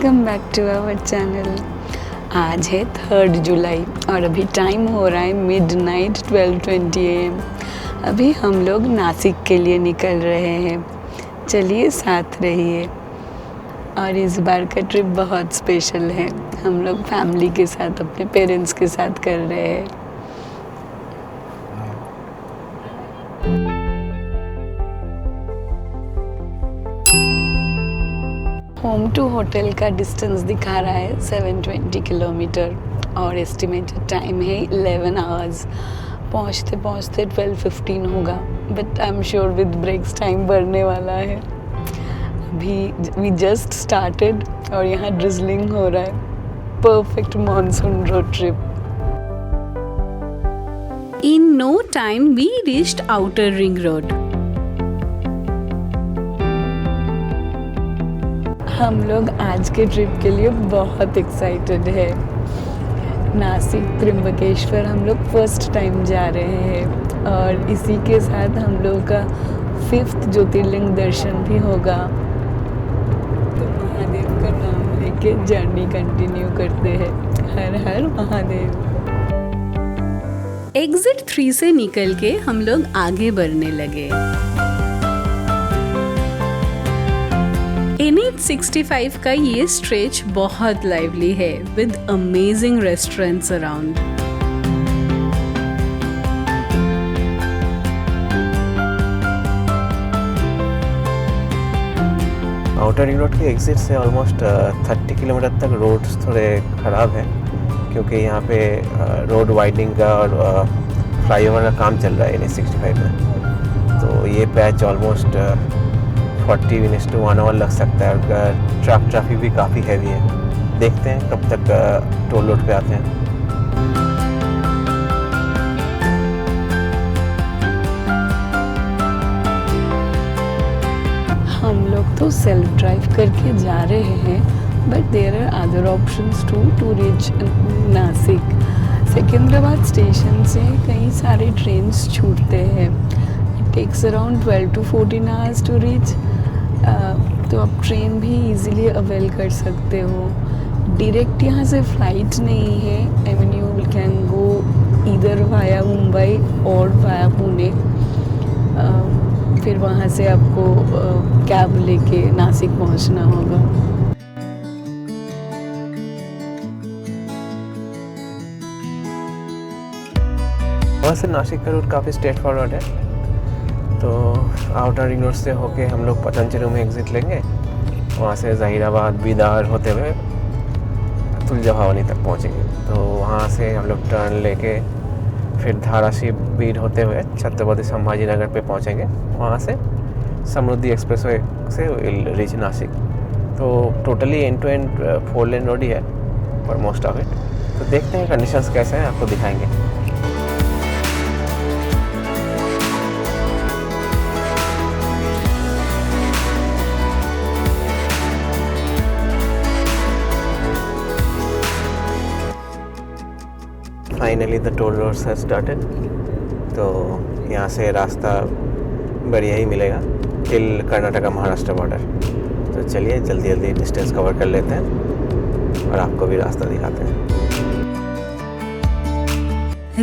Welcome back to our channel. आज है 3 जुलाई और अभी टाइम हो रहा है मिडनाइट 12:20 AM। अभी हम लोग नासिक के लिए निकल रहे हैं। चलिए साथ रहिए। और इस बार का ट्रिप बहुत स्पेशल है। हम लोग फैमिली के साथ अपने पेरेंट्स के साथ कर रहे हैं। होम टू होटल का डिस्टेंस दिखा रहा है 720 किलोमीटर और एस्टिमेटेड टाइम है 11 आवर्स। पहुँचते पहुँचते 12:15 होगा, but I am sure with breaks time बढ़ने वाला है। अभी वी जस्ट स्टार्टेड और यहाँ ड्रिजलिंग हो रहा है। Perfect monsoon road trip. In no time we reached Outer Ring Road. हम लोग आज के ट्रिप के लिए बहुत एक्साइटेड है। नासिक त्र्यंबकेश्वर हम लोग फर्स्ट टाइम जा रहे हैं और इसी के साथ हम लोग का 5th ज्योतिर्लिंग दर्शन भी होगा। तो महादेव का नाम लेके जर्नी कंटिन्यू करते हैं। हर हर महादेव। एग्जिट 3 से निकल के हम लोग आगे बढ़ने लगे। NH 65 का ये स्ट्रेच बहुत लाइवली है with amazing restaurants around. Outer ring road के एग्जिट से ऑलमोस्ट 30 किलोमीटर तक रोड्स थोड़े ख़राब हैं क्योंकि यहाँ पे रोड वाइडनिंग का और फ्लाईओवर का काम चल रहा है NH 65 में। तो ये patch almost 40 minutes to 1 hour लग सकता है और ट्रैफिक भी काफ़ी हैवी है। देखते हैं कब तक टोल रोड पे आते हैं। हम लोग तो सेल्फ ड्राइव करके जा रहे हैं, but there are other options to reach Nashik. Secunderabad station से कई सारे ट्रेन्स छूटते हैं। It takes around 12 to 14 hours to reach. तो आप ट्रेन भी इजीली अवेल कर सकते हो। डायरेक्ट यहाँ से फ़्लाइट नहीं है। I mean you can go इधर वाया मुंबई और वाया पुणे। फिर वहाँ से आपको कैब लेके नासिक पहुँचना होगा। वहाँ से नासिक का रूट काफ़ी स्ट्रेट फॉरवर्ड है। तो आउटर रिंग रोड से होके हम लोग पतंजलि में एग्जिट लेंगे। वहाँ से ज़हीराबाद बीदार होते हुए तुलजा भवानी तक पहुँचेंगे। तो वहाँ से हम लोग टर्न लेके फिर धाराशिव बीड होते हुए छत्रपति संभाजी नगर पे पहुँचेंगे। वहाँ से समृद्धि एक्सप्रेसवे से विल रीच नासिक। तो totally end to end 4 lane road ही है फॉर मोस्ट ऑफ इट। तो देखते हैं कंडीशंस कैसे हैं, आपको दिखाएंगे। Finally the toll roads have started. तो यहाँ से रास्ता बढ़िया ही मिलेगा टिल कर्नाटका महाराष्ट्र बॉर्डर। तो चलिए जल्दी जल्दी डिस्टेंस कवर कर लेते हैं और आपको भी रास्ता दिखाते हैं।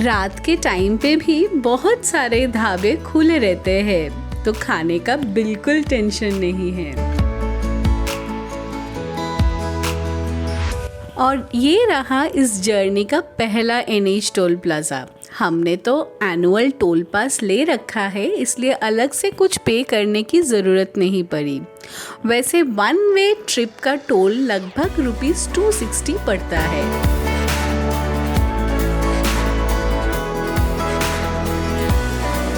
रात के टाइम पे भी बहुत सारे ढाबे खुले रहते हैं, तो खाने का बिल्कुल टेंशन नहीं है। और ये रहा इस जर्नी का पहला NH टोल प्लाजा। हमने तो एनुअल टोल पास ले रखा है, इसलिए अलग से कुछ पे करने की ज़रूरत नहीं पड़ी। वैसे 1 वे ट्रिप का टोल लगभग ₹260 पड़ता है।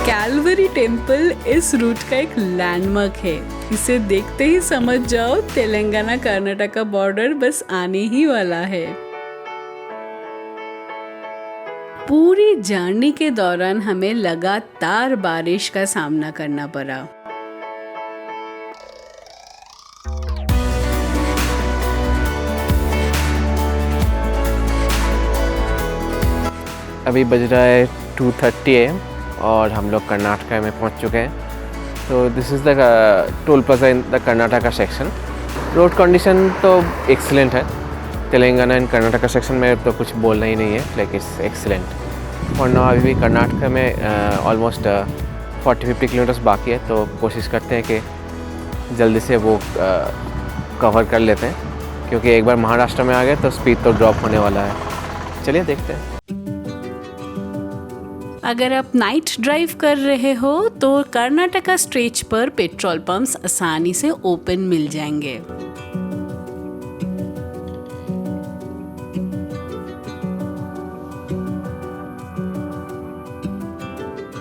कैलवरी टेम्पल इस रूट का एक लैंडमार्क है। इसे देखते ही समझ जाओ तेलंगाना कर्नाटका बॉर्डर बस आने ही वाला है। पूरी जर्नी के दौरान हमें लगातार बारिश का सामना करना पड़ा। अभी बज रहा है 2:30 AM और हम लोग कर्नाटका में पहुंच चुके हैं। तो this is the toll plaza in the Karnataka section. Road condition तो एक्सीलेंट है। तेलंगाना एंड कर्नाटका सेक्शन में तो कुछ बोलना ही नहीं है, लाइक इट्स एक्सीलेंट। और ना अभी भी कर्नाटका में ऑलमोस्ट 40-50 किलोमीटर्स बाकी है, तो कोशिश करते हैं कि जल्दी से वो कवर कर लेते हैं, क्योंकि एक बार महाराष्ट्र में आ गए तो स्पीड तो ड्रॉप होने वाला है। चलिए देखते हैं। अगर आप नाइट ड्राइव कर रहे हो तो कर्नाटका स्ट्रेच पर पेट्रोल पंप्स आसानी से ओपन मिल जाएंगे।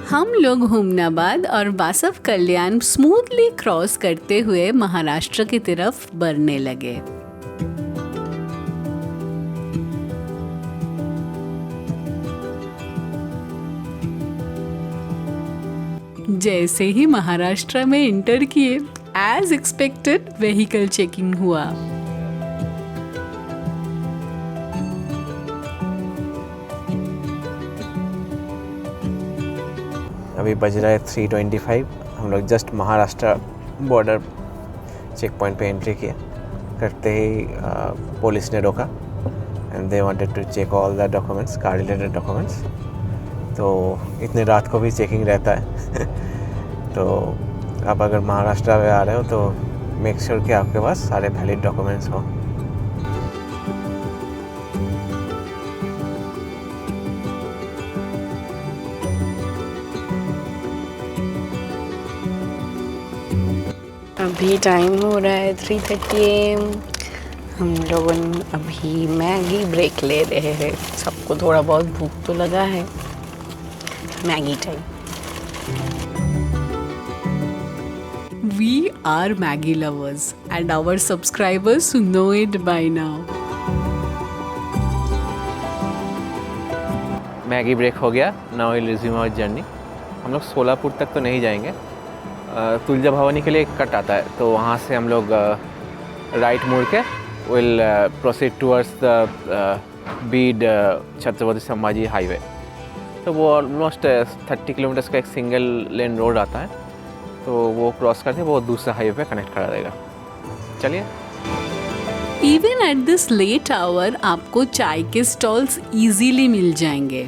हम लोग हुमनाबाद और बासव कल्याण स्मूथली क्रॉस करते हुए महाराष्ट्र की तरफ बढ़ने लगे। जैसे ही महाराष्ट्र में इंटर किए, एज एक्सपेक्टेड व्हीकल चेकिंग हुआ। अभी बज रहा है 3:25। हम लोग just Maharashtra border check point पे एंट्री किया। करते ही पुलिस ने रोका and they wanted to check all the documents, car related documents. तो इतने रात को भी चेकिंग रहता है। तो आप अगर महाराष्ट्र में आ रहे हो तो मेक श्योर कि आपके पास सारे वैलिड डॉक्यूमेंट्स हों। अभी टाइम हो रहा है 3:30 AM। हम लोगों ने अभी मैगी ब्रेक ले रहे हैं। सबको थोड़ा बहुत भूख तो लगा है। Maggi time. We are Maggie lovers and our subscribers know it by now. Maggi break हो गया। Now will resume our journey. हम लोग सोलापुर तक तो नहीं जाएंगे। तुलजा भवानी के लिए एक कट आता है, तो वहाँ से हम लोग राइट मुड़ के will proceed towards the Beed Chhatrapati Sambhaji highway. तो वो ऑलमोस्ट 30 किलोमीटर्स का एक सिंगल लेन रोड आता है, तो वो क्रॉस करके वो दूसरे हाईवे पे कनेक्ट करा देगा। चलिए। Even at this late hour आपको चाय के स्टॉल्स इजीली मिल जाएंगे।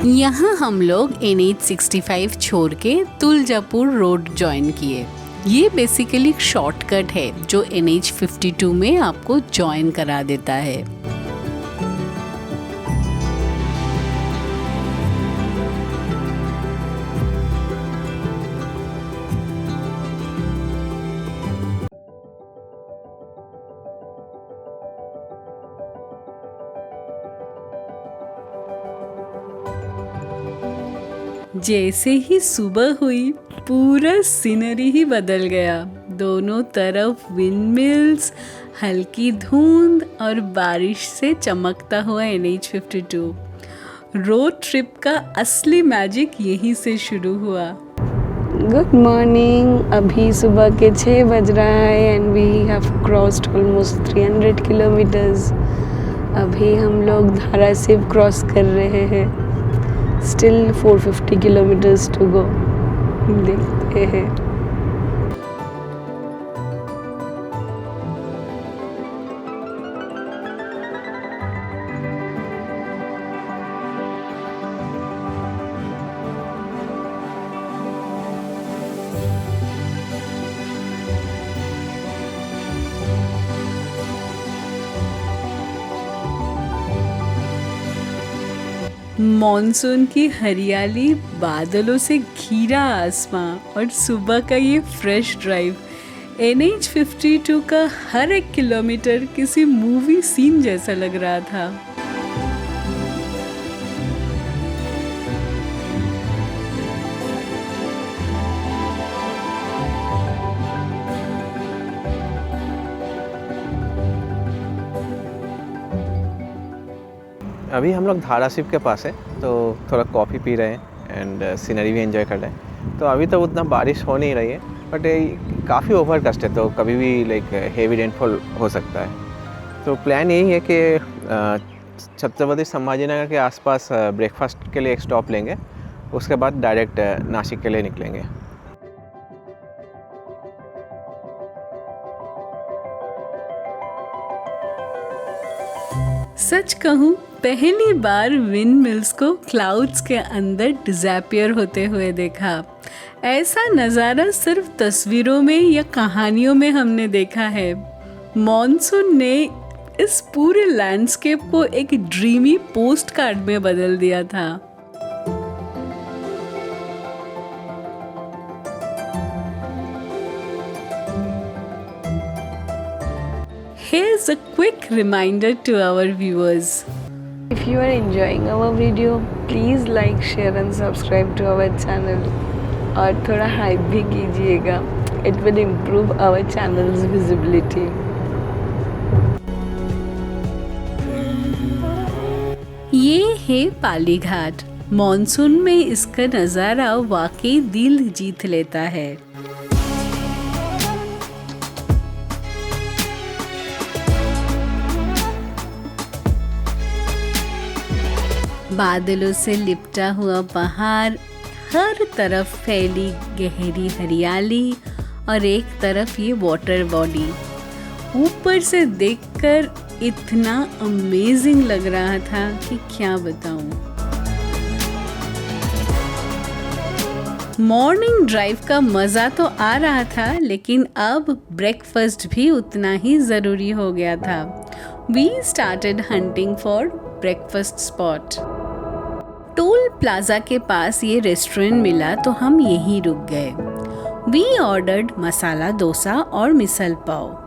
यहाँ हम लोग NH65 छोड़ के तुलजापुर रोड ज्वाइन किए। ये बेसिकली शॉर्टकट है जो NH52 में आपको ज्वाइन करा देता है। जैसे ही सुबह हुई पूरा सीनरी ही बदल गया। दोनों तरफ विंडमिल्स, हल्की धुंध और बारिश से चमकता हुआ NH52। रोड ट्रिप का असली मैजिक यहीं से शुरू हुआ। Good morning. अभी सुबह के 6 बज रहा है and we have crossed almost 300 kilometres. अभी हम लोग धाराशिव क्रॉस कर रहे हैं। Still 450 kilometers to go. देखते हैं। मॉनसून की हरियाली, बादलों से घिरा आसमां और सुबह का ये फ्रेश ड्राइव। NH52 का हर एक किलोमीटर किसी मूवी सीन जैसा लग रहा था। अभी हम लोग धाराशिव के पास है, तो थोड़ा कॉफ़ी पी रहे हैं एंड सीनरी भी एंजॉय कर रहे हैं। तो अभी तो उतना बारिश हो नहीं रही है, बट काफ़ी ओवरकास्ट है, तो कभी भी लाइक हेवी रेनफॉल हो सकता है। तो प्लान यही है कि छत्रपति संभाजीनगर के आसपास ब्रेकफास्ट के लिए एक स्टॉप लेंगे, उसके बाद डायरेक्ट नासिक के लिए निकलेंगे। सच कहूँ पहली बार विंड मिल्स को क्लाउड्स के अंदर डिज़ैपियर होते हुए देखा। ऐसा नज़ारा सिर्फ तस्वीरों में या कहानियों में हमने देखा है। मॉनसून ने इस पूरे लैंडस्केप को एक ड्रीमी पोस्ट कार्ड में बदल दिया था। Here's a quick reminder to our viewers. If you are enjoying our video, please like, share and subscribe to our channel. और थोड़ा हाइप भी कीजिएगा. It will improve our channel's visibility. ये है पाली घाट। मॉनसून में इसका नज़ारा वाकई दिल जीत लेता है। बादलों से लिपटा हुआ पहाड़, हर तरफ फैली गहरी हरियाली और एक तरफ ये वाटर बॉडी। ऊपर से देखकर इतना अमेजिंग लग रहा था कि क्या बताऊं। मॉर्निंग ड्राइव का मज़ा तो आ रहा था, लेकिन अब ब्रेकफास्ट भी उतना ही ज़रूरी हो गया था। We started hunting for breakfast spot. Toll plaza के पास ये रेस्टोरेंट मिला तो हम यहीं रुक गए। वी ऑर्डर्ड मसाला डोसा और मिसल पाव।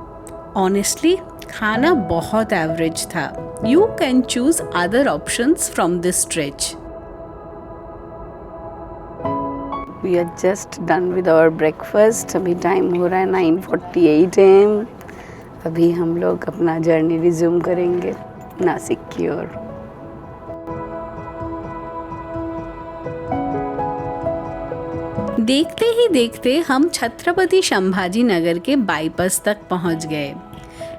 ऑनेस्टली खाना बहुत एवरेज था। You can choose other options from this stretch. We are just done with our breakfast. अभी टाइम हो रहा है 9:48 AM। अभी हम लोग अपना जर्नी रिज्यूम करेंगे नासिक की ओर। देखते ही देखते हम छत्रपति संभाजी नगर के बाईपास तक पहुंच गए,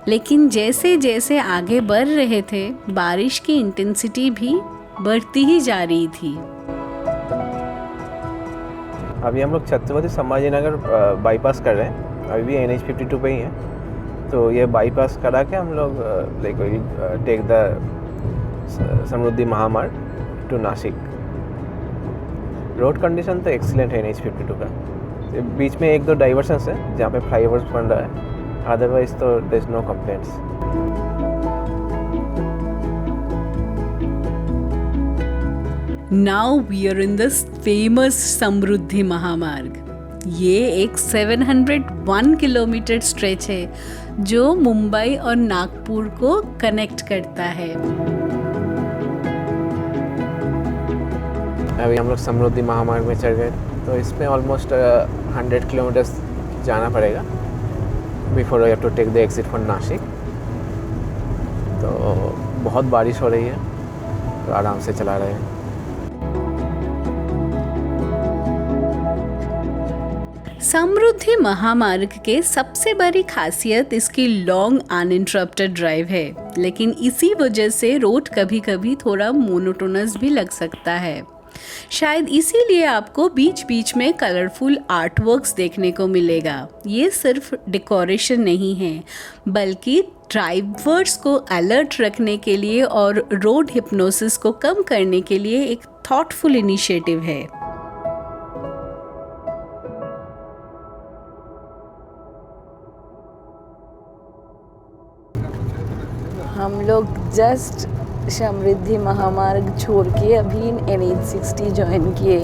लेकिन जैसे जैसे आगे बढ़ रहे थे बारिश की इंटेंसिटी भी बढ़ती ही जा रही थी। अभी हम लोग छत्रपति संभाजी नगर बाईपास कर रहे हैं। अभी भी NH52 पे ही हैं, तो ये बाईपास करा के हम लोग टेक द समृद्धि महामार्ग टू नासिक। रोड कंडीशन तो एक्सीलेंट है NH52 का। बीच में एक दो डाइवर्शंस है जहाँ पे फ्लाईओवर्स बन रहा है, अदरवाइज तो there is no complaints. Now we are in this famous Samruddhi Mahamarg. ये एक 701 किलोमीटर स्ट्रेच है जो मुंबई और नागपुर को कनेक्ट करता है। अभी हम लोग समृद्धि महामार्ग में चढ़ गए, तो इसमें ऑलमोस्ट 100 किलोमीटर्स जाना पड़ेगा before we have to take the exit for Nashik. तो बहुत बारिश हो रही है, तो आराम से चला रहे हैं। समृद्धि महामार्ग के सबसे बड़ी खासियत इसकी लॉन्ग अनइंटरप्टेड ड्राइव है, लेकिन इसी वजह से रोड कभी कभी थोड़ा मोनोटोनस भी लग सकता है। शायद इसीलिए आपको बीच बीच में कलरफुल आर्टवर्क्स देखने को मिलेगा। ये सिर्फ डेकोरेशन नहीं है, बल्कि ड्राइवर्स को अलर्ट रखने के लिए और रोड हिप्नोसिस को कम करने के लिए एक थॉटफुल इनिशिएटिव है। हम लोग जस्ट समृद्धि महामार्ग छोड़ के अभी NH60 ज्वाइन किए।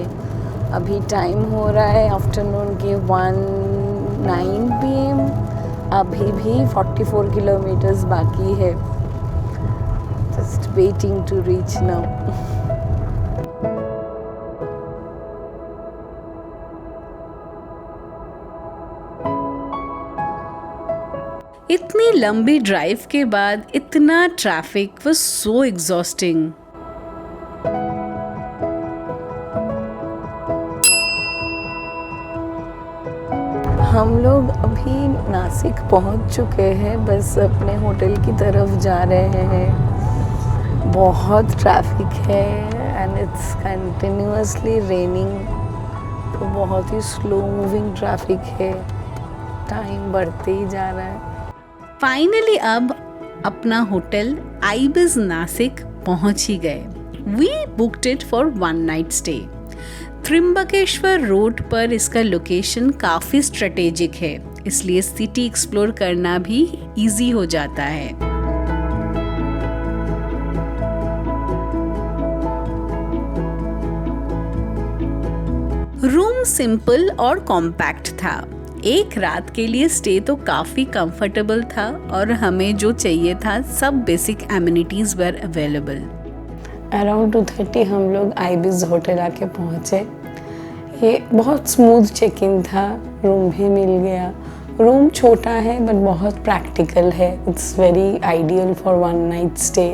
अभी टाइम हो रहा है आफ्टरनून के 1:09 PM। अभी भी 44 किलोमीटर्स बाकी है। Just waiting to reach now. इतनी लंबी ड्राइव के बाद इतना ट्रैफिक वाज सो एग्जॉस्टिंग। हम लोग अभी नासिक पहुंच चुके हैं, बस अपने होटल की तरफ जा रहे हैं। बहुत ट्रैफिक है एंड इट्स कंटिन्यूअसली रेनिंग, तो बहुत ही स्लो मूविंग ट्रैफिक है, टाइम बढ़ते ही जा रहा है। फाइनली अब अपना होटल आइबिज नासिक पहुंच ही गए। We booked it for 1 night stay. Trimbakeshwar road पर इसका लोकेशन काफ़ी स्ट्रेटेजिक है, इसलिए सिटी एक्सप्लोर करना भी इजी हो जाता है। रूम सिंपल और कॉम्पैक्ट था। एक रात के लिए स्टे तो काफ़ी कंफर्टेबल था और हमें जो चाहिए था सब बेसिक एमिनिटीज़ वर अवेलेबल। अराउंड 2:30 हम लोग आइबिज होटल आके पहुँचे। ये बहुत स्मूथ चेक इन था, रूम भी मिल गया। रूम छोटा है बट बहुत प्रैक्टिकल है। It's very ideal for 1 night stay.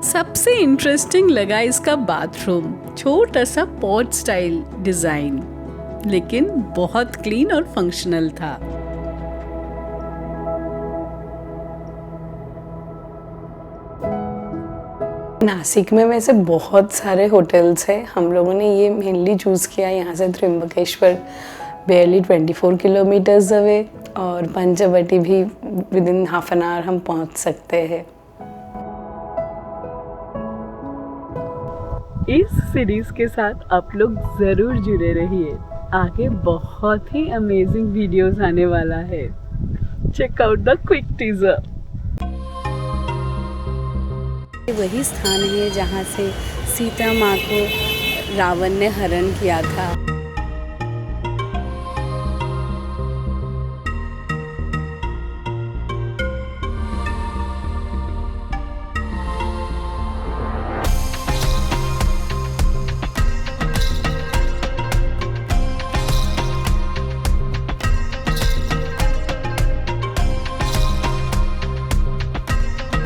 सबसे इंटरेस्टिंग लगा इसका बाथरूम, छोटा सा पॉट स्टाइल डिज़ाइन, लेकिन बहुत क्लीन और फंक्शनल था। नासिक में वैसे बहुत सारे होटल्स हैं, हम लोगों ने ये मेनली चूज़ किया यहाँ से त्रिम्बकेश्वर बेयरली 24 किलोमीटर्स अवे, और पंचवटी भी विदिन हाफ एन आवर हम पहुँच सकते हैं। इस सीरीज के साथ आप लोग ज़रूर जुड़े रहिए, आगे बहुत ही अमेजिंग वीडियोस आने वाला है। Check out the quick teaser. वही स्थान है जहाँ से सीता माँ को रावण ने हरण किया था।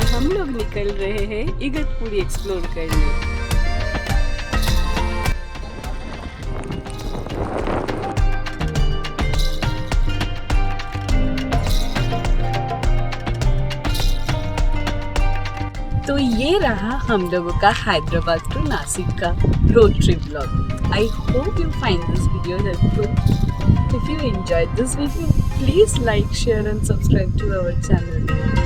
हम लोग निकल रहे हैं इगतपुरी एक्सप्लोर करने। तो ये रहा हम लोगों का हैदराबाद टू नासिक का road trip vlog. I hope you find this video helpful. If you enjoyed this video, please like, share and subscribe to our channel.